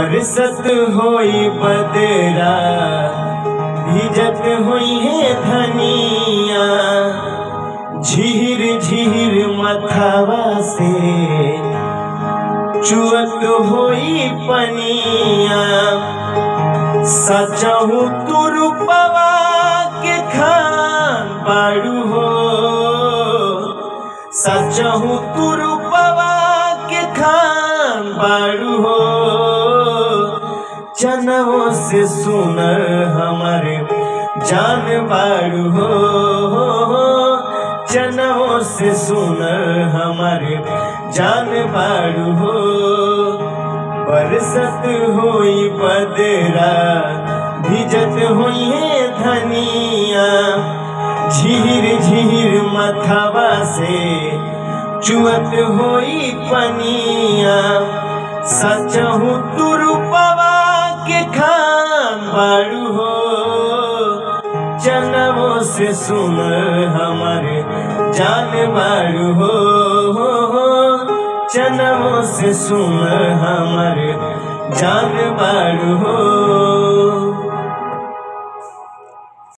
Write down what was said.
बरसत होई बदरा भिजत हुई है धनिया, झीर झीर मथावा से चुअत होई पनिया। सचहु तू रूपवा के खान बाड़ू हो, सचहु तू रूपवा के खान बाड़ू हो। चनवों से सुनर हमारे जान बाड़ू हो, चनवों से सुनर हमारे जान बाड़ू हो। बरसत होई बदरा भिजत हुई है धनिया, झीर झीर मथावा से चुअत होई पनिया। सचहु तू रूपवा के खान बाड़ू हो, चनवों से सुनर हमारे जान बाड़ू हो, चनवों से सुनर हमारे जान बाड़ू हो।